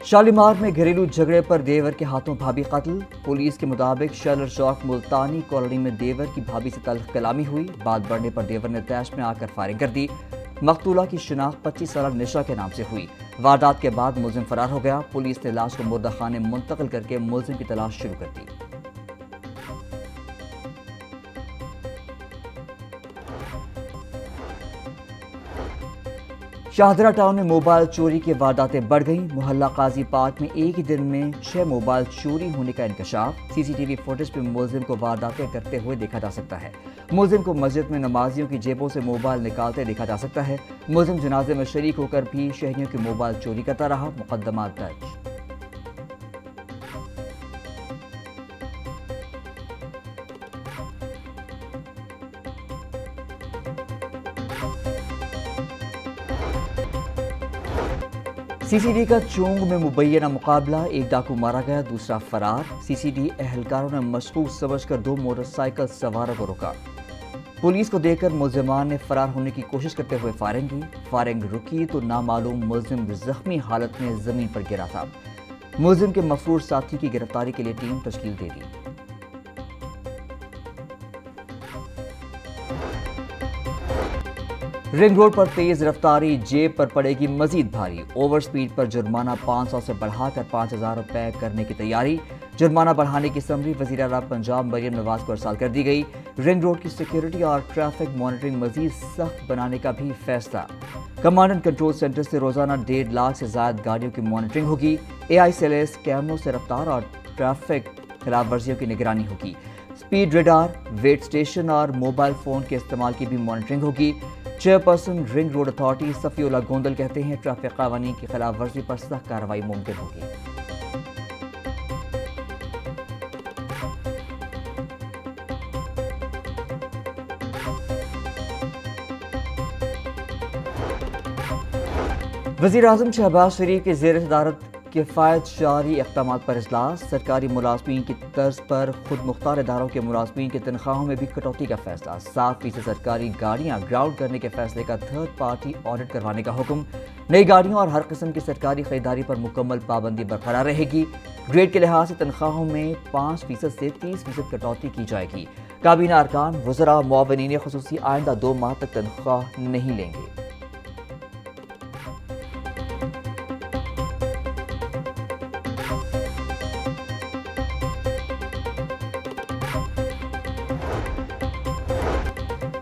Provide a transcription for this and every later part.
شالیمار میں گھریلو جھگڑے پر دیور کے ہاتھوں بھابھی قتل۔ پولیس کے مطابق شیلر چوک ملتانی کالونی میں دیور کی بھابھی سے تلخ کلامی ہوئی۔ بات بڑھنے پر دیور نے تیش میں آ کر فائرنگ کر دی۔ مقتولہ کی شناخت 25 سالہ نشا کے نام سے ہوئی۔ واردات کے بعد ملزم فرار ہو گیا۔ پولیس نے لاش کو مردہ خانے منتقل کر کے ملزم کی تلاش شروع کر دی۔ شاہدرہ ٹاؤن میں موبائل چوری کی وارداتیں بڑھ گئیں۔ محلہ قاضی پارک میں ایک ہی دن میں 6 موبائل چوری ہونے کا انکشاف۔ سی سی ٹی وی فوٹیج میں ملزم کو وارداتیں کرتے ہوئے دیکھا جا سکتا ہے۔ ملزم کو مسجد میں نمازیوں کی جیبوں سے موبائل نکالتے دیکھا جا سکتا ہے۔ ملزم جنازے میں شریک ہو کر بھی شہریوں کی موبائل چوری کرتا رہا۔ مقدمات درج۔ سی سی ڈی کا چونگ میں مبینہ مقابلہ، ایک ڈاکو مارا گیا، دوسرا فرار۔ سی سی ڈی اہلکاروں نے مشکوک سمجھ کر 2 موٹر سائیکل سواروں کو روکا۔ پولیس کو دیکھ کر ملزمان نے فرار ہونے کی کوشش کرتے ہوئے فائرنگ کی۔ فائرنگ رکی تو نامعلوم ملزم زخمی حالت میں زمین پر گرا تھا۔ ملزم کے مفرور ساتھی کی گرفتاری کے لیے ٹیم تشکیل دے دی۔ رنگ روڈ پر تیز رفتاری جیب پر پڑے گی مزید بھاری۔ اوور سپیڈ پر جرمانہ 500 سے بڑھا کر 5000 روپے کرنے کی تیاری۔ جرمانہ بڑھانے کی سمری وزیر اعلیٰ پنجاب مریم نواز کو ارسال کر دی گئی۔ رنگ روڈ کی سیکیورٹی اور ٹریفک مانیٹرنگ مزید سخت بنانے کا بھی فیصلہ۔ کمانڈ اینڈ کنٹرول سینٹر سے روزانہ 1.5 لاکھ سے زائد گاڑیوں کی مانیٹرنگ ہوگی۔ اے آئی سیلز کیمروں سے رفتار اور ٹریفک خلاف ورزیوں کی نگرانی ہوگی۔ سپیڈ ریڈار، ویٹ اسٹیشن اور موبائل فون کے استعمال کی بھی مانیٹرنگ ہوگی۔ Chairperson ring road authority Safiullah Gondal کہتے ہیں ٹریفک قوانین کی خلاف ورزی پر سخت کارروائی ممکن ہوگی۔ وزیر اعظم شہباز شریف کے زیر صدارت کفایت جاری اقدامات پر اجلاس۔ سرکاری ملازمین کی طرز پر خود مختار اداروں کے ملازمین کی تنخواہوں میں بھی کٹوتی کا فیصلہ۔ 7% سرکاری گاڑیاں گراؤنڈ کرنے کے فیصلے کا تھرڈ پارٹی آڈٹ کروانے کا حکم۔ نئی گاڑیوں اور ہر قسم کی سرکاری خریداری پر مکمل پابندی برقرار رہے گی۔ گریڈ کے لحاظ سے تنخواہوں میں 5% سے 30% کٹوتی کی جائے گی۔ کابینہ ارکان، وزراء، معاونین خصوصی آئندہ 2 ماہ تک تنخواہ نہیں لیں گے۔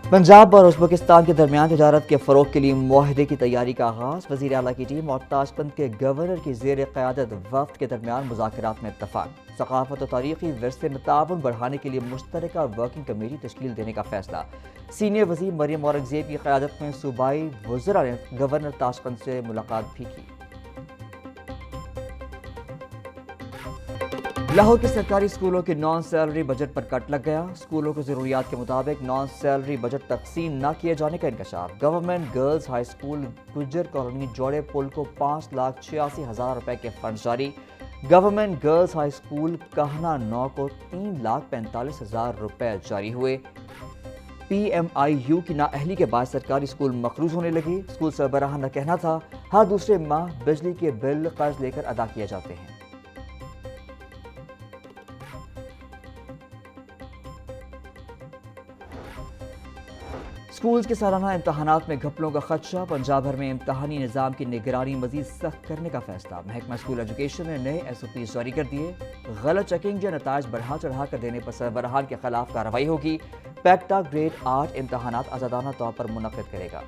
پنجاب اور ازبکستان کے درمیان تجارت کے فروغ کے لیے معاہدے کی تیاری کا آغاز۔ وزیر اعلیٰ کی ٹیم اور تاشقند کے گورنر کی زیر قیادت وفد کے درمیان مذاکرات میں اتفاق۔ ثقافت و تاریخی ورثے میں تعاون بڑھانے کے لیے مشترکہ ورکنگ کمیٹی تشکیل دینے کا فیصلہ۔ سینئر وزیر مریم اورنگزیب کی قیادت میں صوبائی وزراء نے گورنر تاشقند سے ملاقات بھی کی۔ لاہور کے سرکاری اسکولوں کے نان سیلری بجٹ پر کٹ لگ گیا۔ اسکولوں کی ضروریات کے مطابق نان سیلری بجٹ تقسیم نہ کیے جانے کا انکشاف۔ گورنمنٹ گرلز ہائی اسکول گجر کالونی جوڑے پل کو 5,86,000 روپے کے فنڈ جاری۔ گورنمنٹ گرلز ہائی اسکول کہنا 9 کو 3,45,000 روپے جاری ہوئے۔ پی ایم آئی یو کی نااہلی کے بعد سرکاری اسکول مقروض ہونے لگے۔ اسکول سربراہ کا کہنا تھا ہر دوسرے ماہ بجلی کے بل قرض لے کر ادا کیے جاتے ہیں۔ اسکولز کے سالانہ امتحانات میں گھپلوں کا خدشہ۔ پنجاب بھر میں امتحانی نظام کی نگرانی مزید سخت کرنے کا فیصلہ۔ محکمہ اسکول ایجوکیشن نے نئے ایس او پیز جاری کر دیے۔ غلط چیکنگ یا نتائج بڑھا چڑھا کر دینے پر سربراہان کے خلاف کارروائی ہوگی۔ پیکٹا گریڈ 8 امتحانات آزادانہ طور پر منعقد کرے گا۔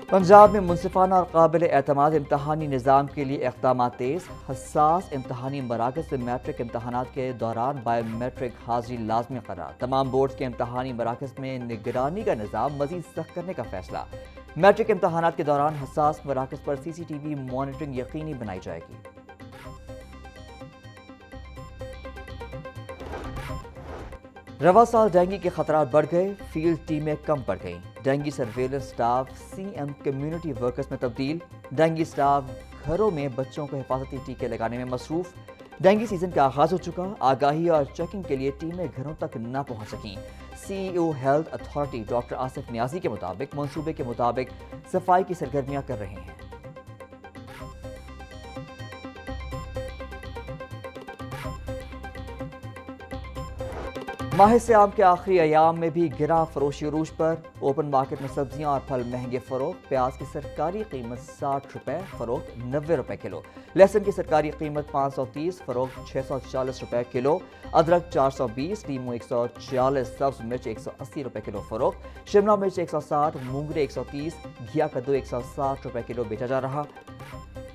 پنجاب میں منصفانہ اور قابل اعتماد امتحانی نظام کے لیے اقدامات تیز۔ حساس امتحانی مراکز سے میٹرک امتحانات کے دوران بائیو میٹرک حاضری لازمی قرار۔ تمام بورڈز کے امتحانی مراکز میں نگرانی کا نظام مزید سخت کرنے کا فیصلہ۔ میٹرک امتحانات کے دوران حساس مراکز پر سی سی ٹی وی مانیٹرنگ یقینی بنائی جائے گی۔ رواں سال ڈینگی کے خطرات بڑھ گئے، فیلڈ ٹیمیں کم پڑ گئیں۔ Dengue surveillance staff C M community workers میں تبدیل۔ ڈینگی سٹاف گھروں میں بچوں کو حفاظتی ٹیکے لگانے میں مصروف۔ ڈینگی سیزن کا آغاز ہو چکا، آگاہی اور چیکنگ کے لیے ٹیمیں گھروں تک نہ پہنچ سکیں۔ C E O health authority doctor Asif Niazi کے مطابق منصوبے کے مطابق صفائی کی سرگرمیاں کر رہے ہیں۔ ماہ سیام کے آخری ایام میں بھی گرا فروشی عروج پر، اوپن مارکیٹ میں سبزیاں اور پھل مہنگے فروخت، پیاز کی سرکاری قیمت 60 روپے فروخت 90 روپے کلو، لہسن کی سرکاری قیمت 530 فروخت 640 روپے کلو، ادرک 420، لیمو 140، سبز مرچ 180 روپے کلو فروخت، شملہ مرچ 160، مونگرے 130، گھیا کدو 160 روپے کلو بیچا جا رہا۔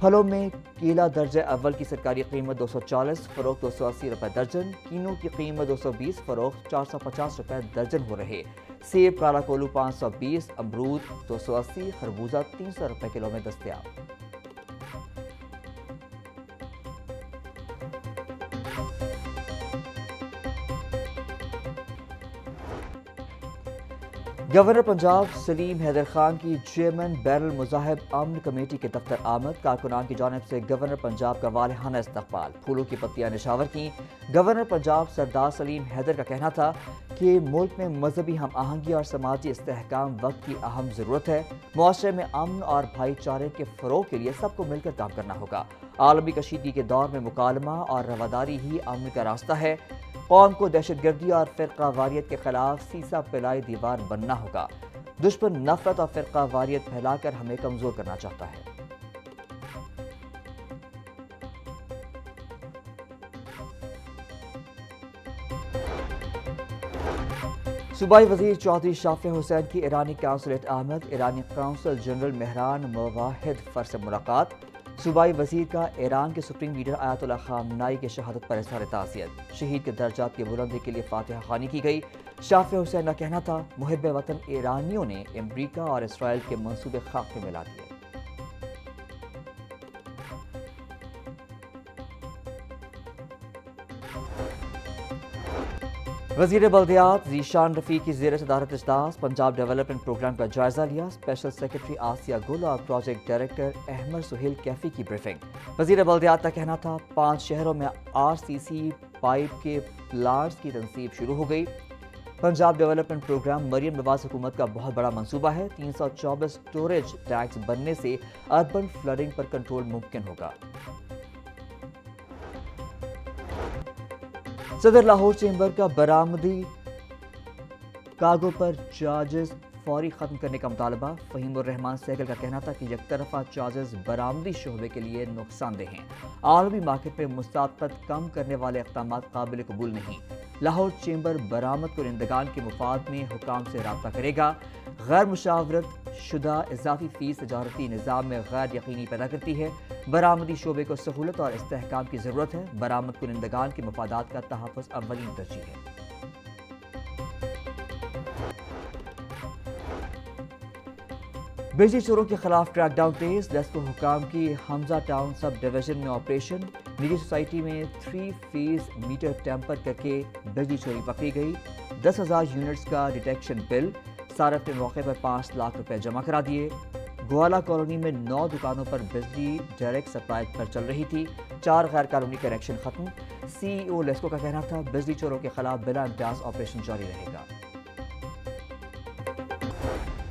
پھلوں میں کیلا درجہ اول کی سرکاری قیمت 240 فروخت 280 روپے درجن، کینو کی قیمت 220 فروخت 450 روپے درجن ہو رہے، سیب کالا کولو 520، امرود 280، خربوزہ 300 روپے کلو میں دستیاب۔ گورنر پنجاب سلیم حیدر خان کی چیئرمین بین المذاہب امن کمیٹی کے دفتر آمد، کارکنان کی جانب سے گورنر پنجاب کا والہانہ استقبال، پھولوں کی پتیاں نشاور کیں۔ گورنر پنجاب سردار سلیم حیدر کا کہنا تھا کہ ملک میں مذہبی ہم آہنگی اور سماجی استحکام وقت کی اہم ضرورت ہے، معاشرے میں امن اور بھائی چارے کے فروغ کے لیے سب کو مل کر کام کرنا ہوگا۔ عالمی کشیدگی کے دور میں مکالمہ اور رواداری ہی امن کا راستہ ہے، قوم کو دہشت گردی اور فرقہ واریت کے خلاف سیسا پلائی دیوار بننا ہوگا، دشمن نفرت اور فرقہ واریت پھیلا کر ہمیں کمزور کرنا چاہتا ہے۔ صوبائی وزیر چودھری شافع حسین کی ایرانی قونصلیٹ آمد، ایرانی قونصل جنرل مہران مواحد فر سے ملاقات۔ صوبائی وزیر کا ایران کے سپریم لیڈر آیت اللہ خامنائی کی شہادت پر اظہار تعزیت، شہید کے درجات کی بلندی کے لیے فاتحہ خوانی کی گئی۔ شافع حسین کا کہنا تھا محب وطن ایرانیوں نے امریکہ اور اسرائیل کے منصوبے خاک میں ملا دیے۔ وزیر بلدیات ذیشان رفیق کی زیر صدارت اجلاس، پنجاب ڈیولپمنٹ پروگرام کا جائزہ لیا، اسپیشل سیکرٹری آسیہ گل اور پروجیکٹ ڈائریکٹر احمد سہیل کیفی کی بریفنگ۔ وزیر بلدیات کا کہنا تھا 5 شہروں میں RCC پائپ کے پلانٹس کی تنصیب شروع ہو گئی۔ پنجاب ڈیولپمنٹ پروگرام مریم نواز حکومت کا بہت بڑا منصوبہ ہے، 324 سٹوریج ٹینکس بننے سے اربن فلڈنگ پر کنٹرول ممکن ہوگا۔ صدر لاہور چیمبر کا برآمدی کارگو پر چارجز فوری ختم کرنے کا مطالبہ، فہیم الرحمان سہگل کا کہنا تھا کہ یک طرفہ چارجز برآمدی شعبے کے لیے نقصان دہ ہیں، عالمی مارکیٹ میں مسابقت کم کرنے والے اقدامات قابل قبول نہیں۔ لاہور چیمبر برآمد کنندگان کے مفاد میں حکام سے رابطہ کرے گا، غیر مشاورت شدہ اضافی فیس تجارتی نظام میں غیر یقینی پیدا کرتی ہے، برآمدی شعبے کو سہولت اور استحکام کی ضرورت ہے، برآمد کنندگان کے مفادات کا تحفظ اولین ترجیح ہے۔ بجلی چوروں کے خلاف ٹریک ڈاؤن تیز، لیسکو حکام کی حمزہ ٹاؤن سب ڈویژن میں آپریشن، نجی سوسائٹی میں 3 فیس میٹر ٹیمپر کر کے بجلی چوری پکڑی گئی، 10,000 یونٹس کا ڈیٹیکشن بل، صارف نے موقع پر 5 لاکھ روپے جمع کرا دیے۔ گوالا کالونی میں 9 دکانوں پر بجلی ڈائریکٹ سپلائی پر چل رہی تھی، 4 غیر قانونی کنیکشن ختم۔ سی ای او لیسکو کا کہنا تھا بجلی چوروں کے خلاف بلا امتیاز آپریشن جاری رہے گا۔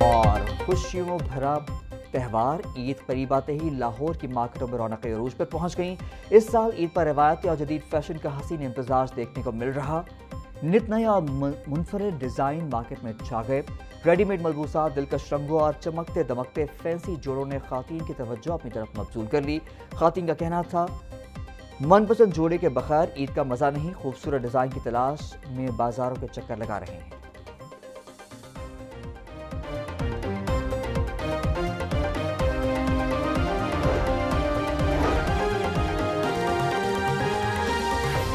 اور خوشیوں بھرا تہوار عید قریب آتے ہی لاہور کی مارکیٹوں میں رونقیں عروج پر پہنچ گئیں۔ اس سال عید پر روایتی اور جدید فیشن کا حسین امتزاج دیکھنے کو مل رہا، نت نئے اور منفرد ڈیزائن مارکیٹ میں چھا گئے، ریڈی میڈ ملبوسات، دلکش رنگوں اور چمکتے دمکتے فینسی جوڑوں نے خواتین کی توجہ اپنی طرف مبذول کر لی۔ خواتین کا کہنا تھا من پسند جوڑے کے بغیر عید کا مزہ نہیں، خوبصورت ڈیزائن کی تلاش میں بازاروں کے چکر لگا رہے ہیں۔